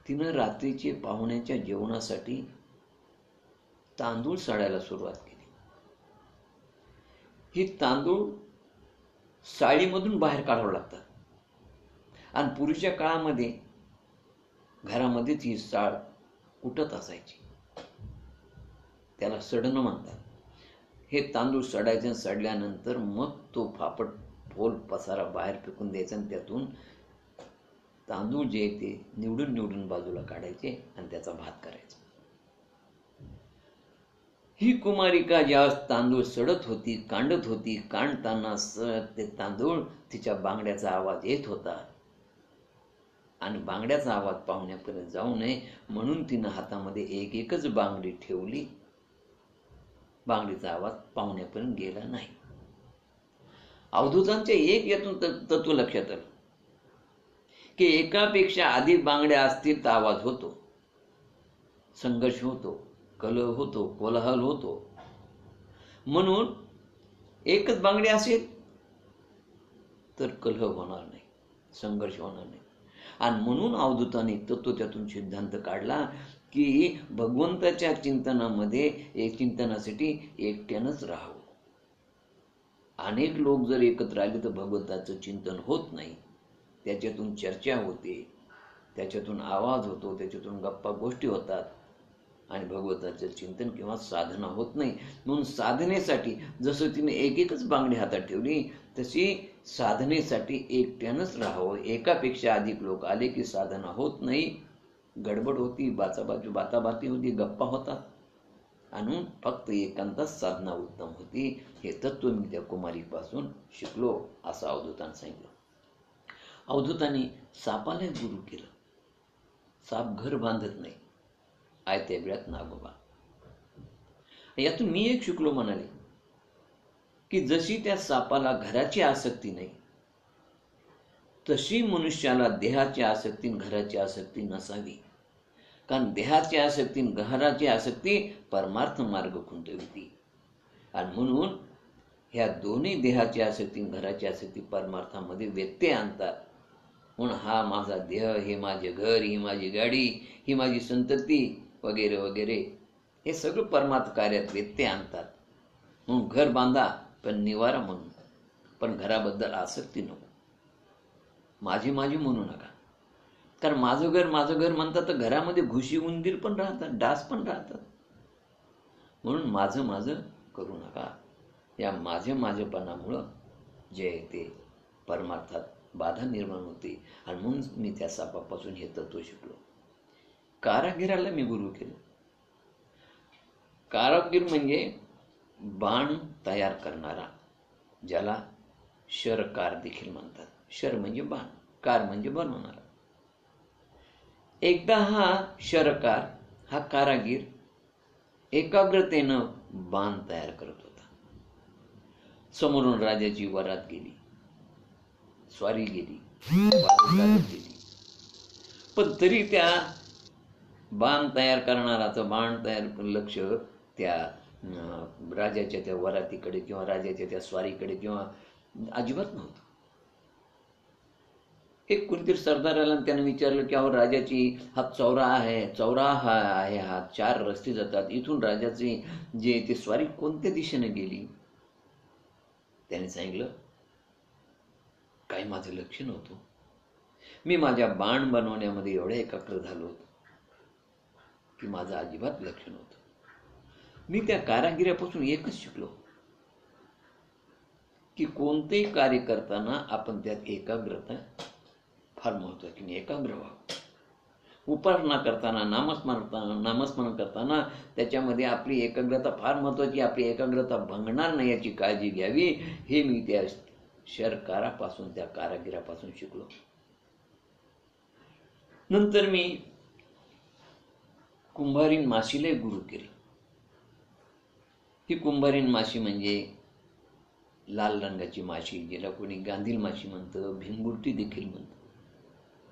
तिनं रात्रीचे पाहुण्याच्या जेवणासाठी तांदूळ साडायला सुरुवात केली. ही तांदूळ साळीमधून बाहेर काढावं लागतात आणि पूर्वीच्या काळामध्ये घरामध्येच ही साळ कुटत असायची, त्याला सडणं म्हणतात. हे तांदूळ सडायचे, सडल्यानंतर मग तो फापट फोल पसारा बाहेर फेकून द्यायचा आणि त्यातून तांदूळ जे ते निवडून निवडून बाजूला काढायचे आणि त्याचा भात करायचा. ही कुमारिका ज्या तांदूळ सडत होती, कांडत होती, कांडताना ते तांदूळ तिच्या बांगड्याचा आवाज येत होता आणि बांगड्याचा आवाज पाहुण्यापर्यंत जाऊ नये म्हणून तिनं हातामध्ये एक एकच बांगडी ठेवली बांगडीचा आवाज पाहुण्यापर्यंत गेला नाही. अवधूतांचे एक यातून तत्व लक्षात आलं की एकापेक्षा अधिक बांगड्या असतील तर आवाज होतो, संघर्ष होतो, कलह होतो, कोलाहल होतो. म्हणून एकच बांगडी असेल तर कलह होणार नाही, संघर्ष होणार नाही. आणि म्हणून अवधूताने तत्व त्यातून सिद्धांत काढला की भगवंताच्या चिंतनामध्ये चिंतनासाठी एकट्यानंच राहावं. अनेक लोक जर एकत्र आले तर भगवंताचं चिंतन होत नाही. त्याच्यातून चर्चा होते, त्याच्यातून आवाज होतो, त्याच्यातून गप्पा गोष्टी होतात आणि भगवंताचं चिंतन किंवा साधना होत नाही. म्हणून साधनेसाठी जसं तिने एक एकच बांगडी हातात ठेवली तशी साधनेसाठी एकट्यानंच राहावं. एकापेक्षा अधिक लोक आले की साधना होत नाही, गडबड होती, बाताबाती होती, गप्पा होतात आणि फक्त एकांतात साधना उत्तम होती. हे तत्व मी त्या कुमारीपासून शिकलो असं अवधूतानं सांगितलं. अवधूताने सापाला गुरु केलं. साप घर बांधत नाही, आयत्या वेळात नागोबा. यातून मी एक शिकलो म्हणाले की जशी त्या सापाला घराची आसक्ती नाही तशी मनुष्याला देहाची आसक्ती घराची आसक्ती नसावी. कारण देहाची आसक्ती घराची आसक्ती परमार्थ मार्ग खुंटविती. आणि म्हणून ह्या दोन्ही देहाची आसक्ती घराची आसक्ती परमार्थामध्ये व्यत्यय आणतात. म्हणून हा माझा देह, हे माझे घर, ही माझी गाडी, ही माझी संतती वगैरे वगैरे हे सगळं परमार्थ कार्यात व्यत्यय आणतात. म्हणून घर बांधा पण निवारा म्हणून, पण घराबद्दल आसक्ती नको. माझी माझी म्हणू नका. कारण माझं घर म्हणतात तर घरामध्ये घुशी उंदीर पण राहतात, डास पण राहतात. म्हणून माझं करू नका. या माझेपणामुळं जे आहे ते परमार्थात बाधा निर्माण होते. आणि म्हणून मी त्या सापापासून हे तत्व शिकलो. कारागिराला मी गुरु केलं. कारागीर म्हणजे बाण तयार करणारा, ज्याला शरकार देखील म्हणतात. शर म्हणजे बाण, कार म्हणजे बनवणारा. एकदा हा शरकार, हा कारागीर एकाग्रतेनं बाण तयार करत होता. समोरून राजाची वरात गेली, स्वारी गेली, गेली, पण तरी त्या बाण तयार करणाराचं बाण तयार लक्ष त्या राजाच्या त्या वरातीकडे किंवा राजाच्या त्या स्वारीकडे किंवा अजिबात नव्हतं. एक कोणतरी सरदार आला त्याने विचारलं की अहो राजाची हा चौरा आहे, हा 4 रस्ते जातात, इथून राजाची जे ते स्वारी कोणत्या दिशेने गेली? त्याने सांगितलं काही माझं लक्ष नव्हतं. मी माझ्या बाण बनवण्यामध्ये एवढे एकाग्र झालो होतो की माझं अजिबात लक्ष नव्हतं. मी त्या कारागिरापासून एकच शिकलो की कोणतेही कार्य करताना आपण त्यात एकाग्रता फार महत्वाची, एकाग्र व्हावं. उपासना करताना, नामस्मरण करताना त्याच्यामध्ये आपली एकाग्रता फार महत्वाची. आपली एकाग्रता भंगणार नाही याची काळजी घ्यावी. हे मी त्या शरकारापासून, त्या कारागिरापासून शिकलो. नंतर मी कुंभारीण माशीला गुरु केलं. ही कुंभारीण माशी म्हणजे लाल रंगाची माशी, जिला कोणी गांधील माशी म्हणतं, भिंगुर्टी देखील म्हणतं.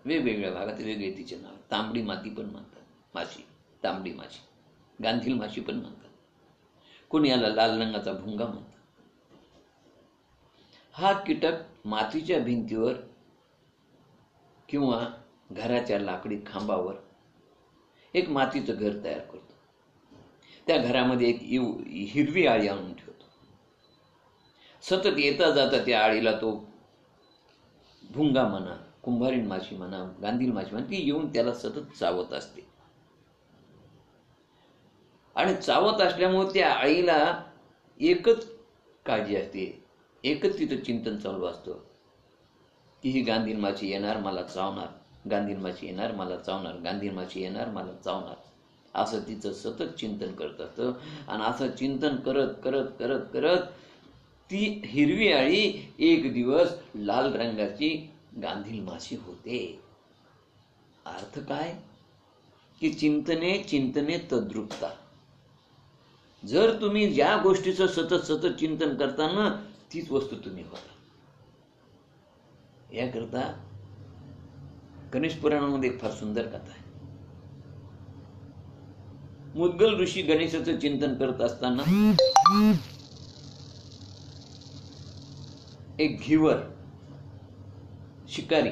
वेगवेगळ्या भागात वेगळे तिचे नाव. तांबडी माती पण म्हणतात माशी, तांबडी माशी, गांधील माशी पण म्हणतात. कोणी याला लाल रंगाचा भुंगा म्हणतात. हा कीटक मातीच्या भिंतीवर किंवा घराच्या लाकडी खांबावर एक मातीचं घर तयार करतो. त्या घरामध्ये एक हिरवी आळी आणून ठेवतो. सतत येता जाता त्या आळीला तो भुंगा म्हणा, कुंभारीण माशी म्हणा, गांधील माशी म्हणा, ती येऊन त्याला सतत चावत असते. आणि चावत असल्यामुळे त्या आळीला एकच काळजी असते, एकच तिथं चिंतन चालू असतं की ही गांधील माशी येणार मला चावणार, गांधील माशी येणार मला चावणार, गांधील माशी येणार मला चावणार, असं तिचं सतत चिंतन करत असतं. आणि असं चिंतन करत करत करत करत ती हिरवी आळी एक दिवस लाल रंगाची गांधील माशी होते. अर्थ काय की चिंतने तद्रुपता. जर तुम्ही ज्या गोष्टीचं सतत सतत चिंतन करताना तीच वस्तू तुम्ही होता. याकरता गणेश पुराणामध्ये एक फार सुंदर कथा आहे. मुद्गल ऋषी गणेशाचं चिंतन करत असताना एक घिवर शिकारी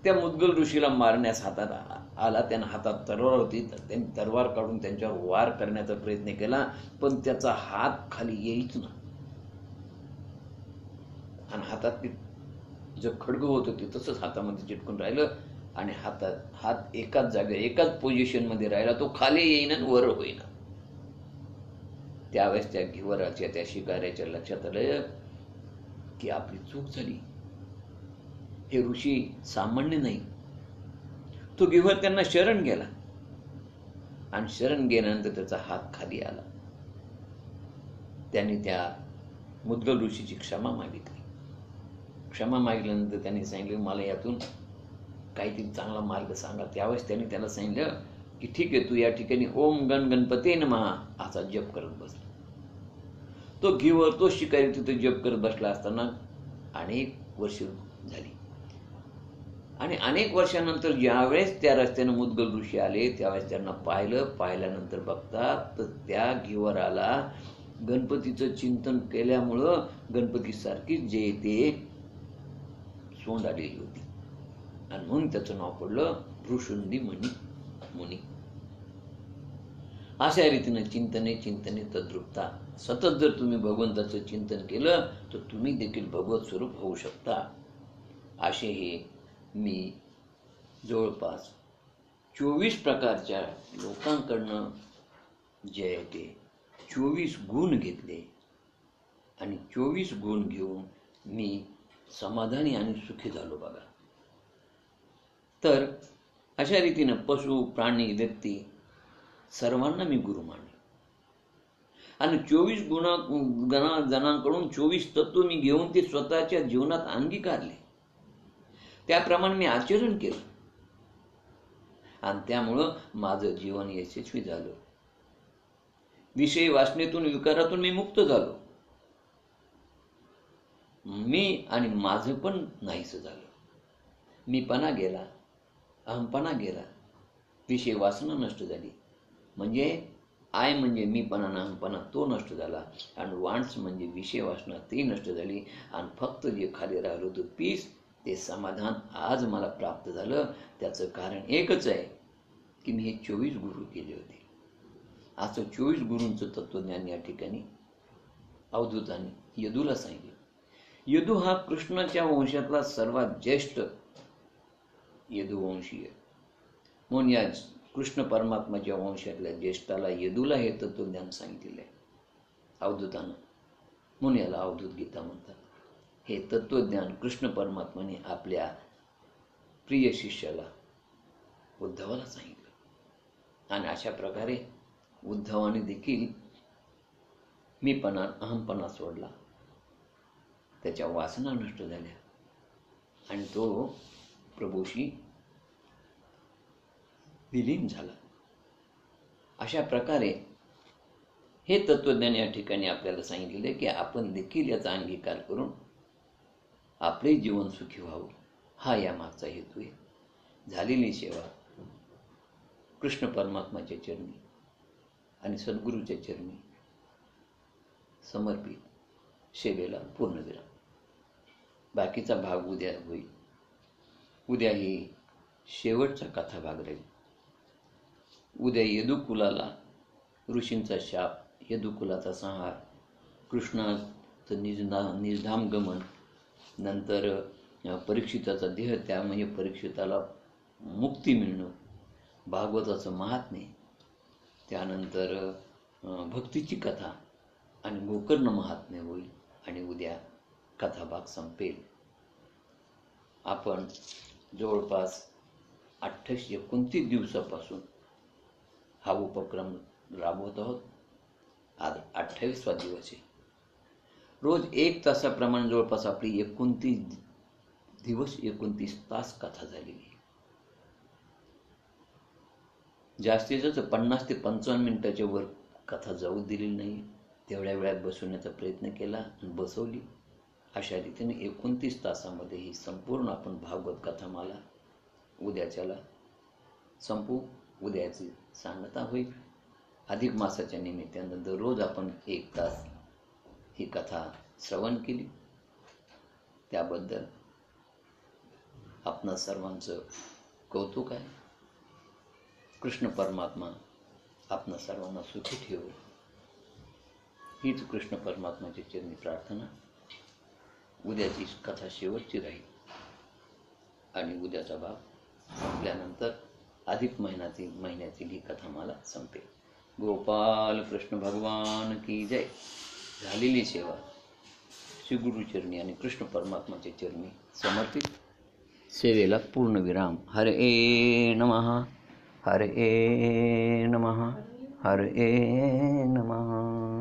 त्या मुद्गल ऋषीला मारण्यास हातात आला. त्यानं हातात तलवार होती. त्यांनी तलवार काढून त्यांच्यावर वार करण्याचा प्रयत्न केला, पण त्याचा हात खाली येईच ना. आणि हातात जे खडगं होतं ते तसंच हातामध्ये चिटकून राहिलं आणि हात एकाच जागे एकाच पोझिशन मध्ये राहिला. तो खाली येईना आणि वर होईना. त्यावेळेस त्या घिवराच्या त्या शिकाऱ्याच्या लक्षात आलं की आपली चूक झाली. हे ऋषी सामान्य नाही. तो घिवर त्यांना शरण गेला आणि शरण गेल्यानंतर त्याचा हात खाली आला. त्यांनी त्या मुद्गल ऋषीची क्षमा मागितली. क्षमा मागितल्यानंतर त्यांनी सांगितलं मला यातून काहीतरी चांगला मार्ग सांगा. त्यावेळेस त्यांनी त्याला सांगितलं की ठीक आहे, तू या ठिकाणी ओम गण गणपती नमः असा जप करत बसला. तो घिवर तो शिकारी तिथे जप करत बसला असताना अनेक वर्ष झाली आणि अनेक वर्षानंतर ज्यावेळेस त्या रस्त्याने मुद्गल ऋषी आले त्यावेळेस त्यांना पाहिल्यानंतर बघतात तर त्या घिवराला गणपतीचं चिंतन केल्यामुळं गणपती सारखीच जे ते सोंड आलेली होती आणि म्हणून त्याचं नाव पडलं भृशुंडी मुनी. अशा रीतीने चिंतने तद्रुपता. सतत जर तुम्ही भगवंताचं चिंतन केलं तर तुम्ही देखील भगवत स्वरूप होऊ शकता. असे हे मी जवळपास 24 प्रकारच्या लोकांकडनं जे आहे ते 24 गुण घेतले आणि 24 गुण घेऊन मी समाधानी आणि सुखी झालो बघा. तर अशा रीतीनं पशु प्राणी व्यक्ती सर्वांना मी गुरु मानले आणि 24 जणांकडून 24 तत्व मी घेऊन ते स्वतःच्या जीवनात अंगीकारले. त्याप्रमाणे मी आचरण केलं आणि त्यामुळं माझं जीवन यशस्वी झालं. विषय वासनेतून विकारातून मी मुक्त झालो. मी आणि माझं पण नाहीसं झालं. मीपणा गेला, अहमपणा गेला, विषय वासना नष्ट झाली. म्हणजे आय म्हणजे मीपणा अहमपणा तो नष्ट झाला आणि वांट्स म्हणजे विषय वासना ती नष्ट झाली आणि फक्त जे खाली राहिलं होतं पीस ते समाधान आज मला प्राप्त झालं. त्याचं कारण एकच आहे की मी हे 24 गुरु केले होते. असं 24 गुरूंचं तत्वज्ञान या ठिकाणी अवधूताने यदूला सांगितलं. यदू हा कृष्णाच्या वंशातला सर्वात ज्येष्ठ यदुवंशीय म्हणून या कृष्ण परमात्माच्या वंशातल्या ज्येष्ठाला यदूला हे तत्वज्ञान सांगितलेलं आहे अवधूतानं. म्हणून याला अवधूत गीता म्हणतात. हे तत्वज्ञान कृष्ण परमात्माने आपल्या प्रिय शिष्याला उद्धवाला सांगितलं आणि अशा प्रकारे उद्धवाने देखील मीपणा अहमपणा सोडला. त्याच्या वासना नष्ट झाल्या आणि तो प्रभूशी विलीन झाला. अशा प्रकारे हे तत्वज्ञान या ठिकाणी आपल्याला सांगितलेले की आपण देखील याचा अंगीकार करून आपले जीवन सुखी व्हावं हा यामागचा हेतू आहे. झालेली सेवा कृष्ण परमात्माच्या चरणी आणि सद्गुरूच्या चरणी समर्पित सेवेला पूर्णविराम. बाकीचा भाग उद्या होईल. उद्या ही शेवटचा कथा भाग राहील. उद्या यदुकुलाला ऋषींचा शाप, यदुकुलाचा संहार, कृष्णाचं निर्धाम गमन, नंतर परीक्षिताचा देह त्याग म्हणजे परीक्षिताला मुक्ती मिळणं, भागवताचं महात्म्य, त्यानंतर भक्तीची कथा आणि गोकर्ण महात्म्य होईल आणि उद्या कथाभाग संपेल. आपण जवळपास 28-29 दिवसापासून हा उपक्रम राबवत आहोत. आज 28वा दिवस आहे. रोज 1 तासाप्रमाणे जवळपास आपली 29 दिवस 29 तास कथा झालेली आहे. जास्तीत जास्त 50 ते 55 मिनिटाच्या वर कथा जाऊ दिली नाही. तेवढ्या वेळात बसवण्याचा प्रयत्न केला आणि बसवली. अशा रीतीने 29 तासामध्ये ही संपूर्ण आपण भागवत कथामाला उद्याच्याला संपू. उद्याची सांगता होईल. अधिक मासाच्या निमित्तानं दररोज आपण 1 तास ही कथा श्रवण केली. त्याबद्दल आपणा सर्वांचं कौतुक आहे. कृष्ण परमात्मा आपणा सर्वांना सुखी ठेवो हीच कृष्ण परमात्माची चरणी प्रार्थना. उद्याची कथा शेवटची राहील आणि उद्याचा भाग संपल्यानंतर अधिक महिन्यातील ही कथा मला संपेल. गोपाल कृष्ण भगवान की जय. झालेली सेवा श्री गुरुचरणी आणि कृष्ण परमात्माच्या चरणी समर्पित. सेवेला पूर्णविराम. हरे नमः. हरे नमः. हरे नमः.